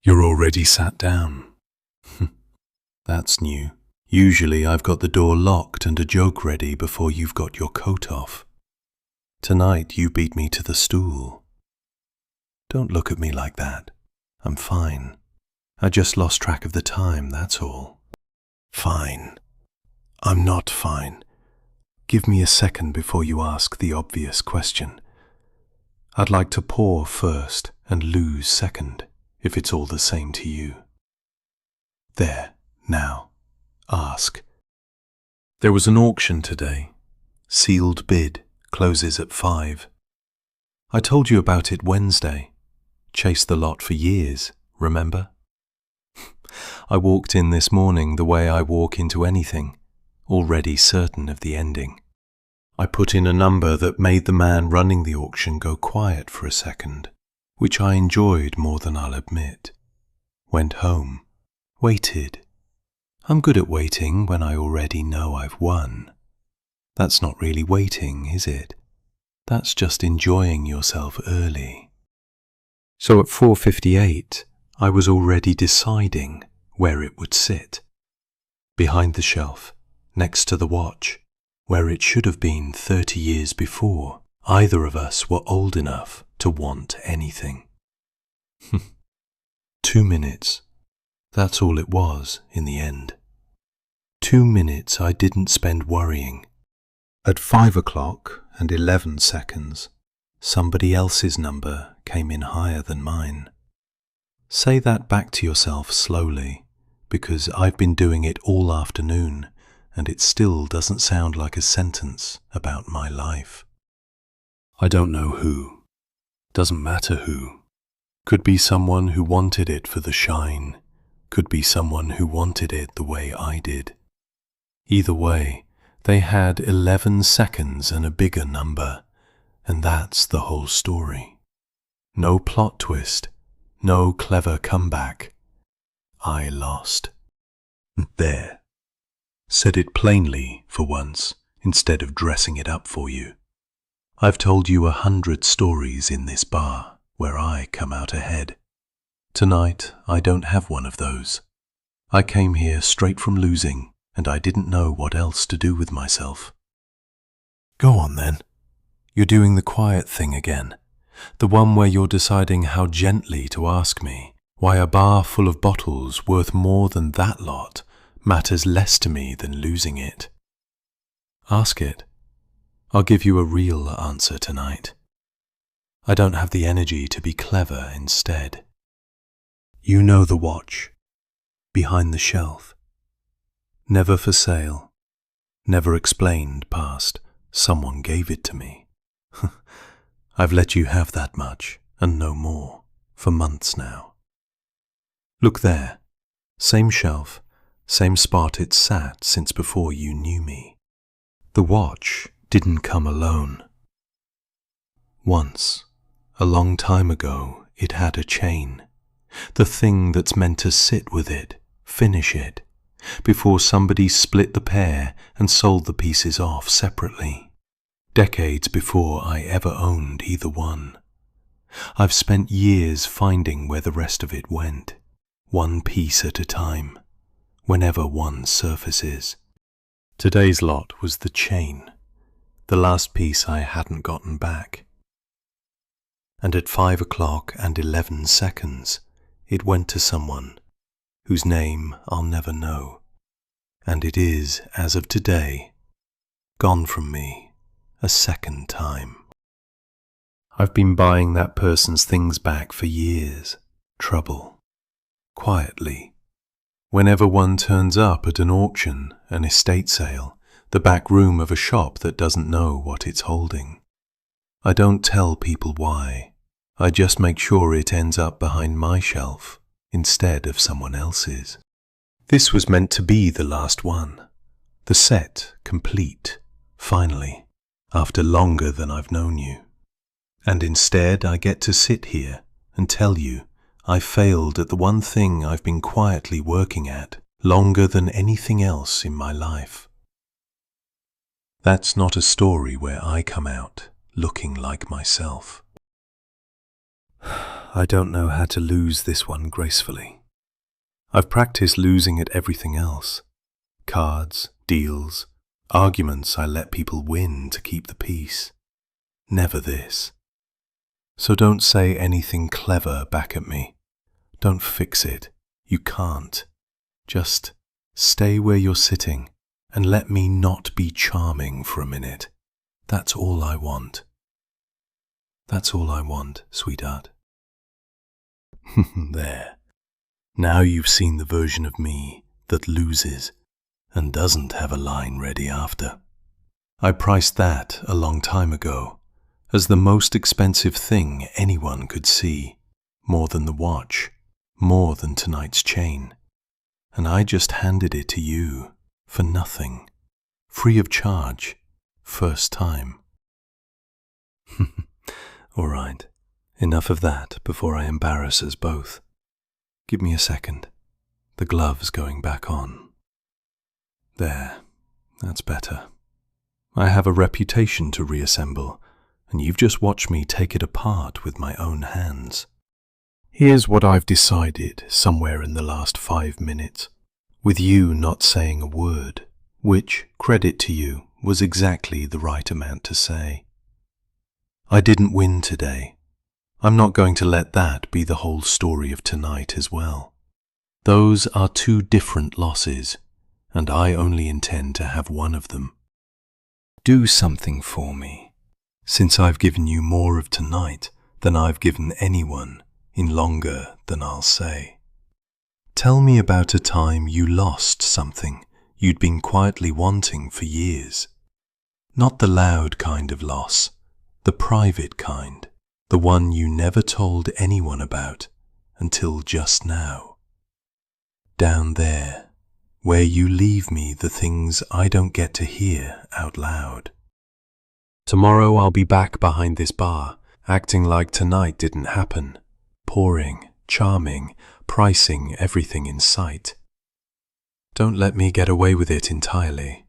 You're already sat down. That's new. Usually I've got the door locked and a joke ready before you've got your coat off. Tonight you beat me to the stool. Don't look at me like that. I'm fine. I just lost track of the time, that's all. Fine. I'm not fine. Give me a second before you ask the obvious question. I'd like to pour first and lose second, if it's all the same to you. There, now, ask. There was an auction today. Sealed bid, closes at 5. I told you about it Wednesday. Chased the lot for years, remember? I walked in this morning the way I walk into anything, already certain of the ending. I put in a number that made the man running the auction go quiet for a second, which I enjoyed more than I'll admit. Went home, waited. I'm good at waiting when I already know I've won. That's not really waiting, is it? That's just enjoying yourself early. So at 4:58, I was already deciding where it would sit. Behind the shelf, next to the watch, where it should have been 30 years before either of us were old enough to want anything. 2 minutes. That's all it was in the end. 2 minutes I didn't spend worrying. At 5 o'clock and 11 seconds, somebody else's number came in higher than mine. Say that back to yourself slowly, because I've been doing it all afternoon, and it still doesn't sound like a sentence about my life. I don't know who. Doesn't matter who. Could be someone who wanted it for the shine. Could be someone who wanted it the way I did. Either way, they had 11 seconds and a bigger number, and that's the whole story. No plot twist, no clever comeback. I lost. There. Said it plainly for once, instead of dressing it up for you. I've told you 100 stories in this bar where I come out ahead. Tonight, I don't have one of those. I came here straight from losing, and I didn't know what else to do with myself. Go on then. You're doing the quiet thing again. The one where you're deciding how gently to ask me why a bar full of bottles worth more than that lot matters less to me than losing it. Ask it. I'll give you a real answer tonight. I don't have the energy to be clever instead. You know the watch. Behind the shelf. Never for sale. Never explained past someone gave it to me. I've let you have that much, and no more, for months now. Look there. Same shelf, same spot it's sat since before you knew me. The watch didn't come alone. Once, a long time ago, it had a chain. The thing that's meant to sit with it, finish it, before somebody split the pair and sold the pieces off separately. Decades before I ever owned either one. I've spent years finding where the rest of it went, one piece at a time, whenever one surfaces. Today's lot was the chain, the last piece I hadn't gotten back. And at 5 o'clock and 11 seconds, it went to someone whose name I'll never know, and it is, as of today, gone from me a second time. I've been buying that person's things back for years, trouble, quietly. Whenever one turns up at an auction, an estate sale, the back room of a shop that doesn't know what it's holding. I don't tell people why. I just make sure it ends up behind my shelf instead of someone else's. This was meant to be the last one. The set complete, finally, after longer than I've known you. And instead I get to sit here and tell you I failed at the one thing I've been quietly working at longer than anything else in my life. That's not a story where I come out looking like myself. I don't know how to lose this one gracefully. I've practiced losing at everything else. Cards, deals, arguments I let people win to keep the peace. Never this. So don't say anything clever back at me. Don't fix it. You can't. Just stay where you're sitting and let me not be charming for a minute. That's all I want. That's all I want, sweetheart. There. Now you've seen the version of me that loses and doesn't have a line ready after. I priced that a long time ago as the most expensive thing anyone could see, more than the watch, more than tonight's chain. And I just handed it to you for nothing, free of charge, first time. All right, enough of that before I embarrass us both. Give me a second. The glove's going back on. There, that's better. I have a reputation to reassemble, and you've just watched me take it apart with my own hands. Here's what I've decided somewhere in the last 5 minutes, with you not saying a word, which, credit to you, was exactly the right amount to say. I didn't win today. I'm not going to let that be the whole story of tonight as well. Those are two different losses, and I only intend to have one of them. Do something for me, since I've given you more of tonight than I've given anyone in longer than I'll say. Tell me about a time you lost something you'd been quietly wanting for years. Not the loud kind of loss, the private kind, the one you never told anyone about until just now. Down there, where you leave me the things I don't get to hear out loud. Tomorrow I'll be back behind this bar, acting like tonight didn't happen, pouring, charming, pricing everything in sight. Don't let me get away with it entirely.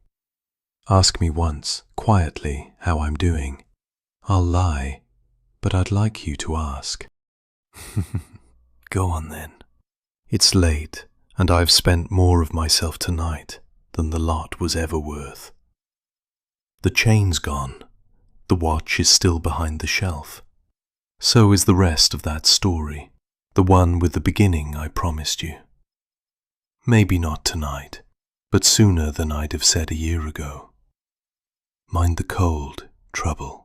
Ask me once, quietly, how I'm doing. I'll lie, but I'd like you to ask. Go on then. It's late, and I've spent more of myself tonight than the lot was ever worth. The chain's gone. The watch is still behind the shelf. So is the rest of that story, the one with the beginning I promised you. Maybe not tonight, but sooner than I'd have said a year ago. Mind the cold, trouble.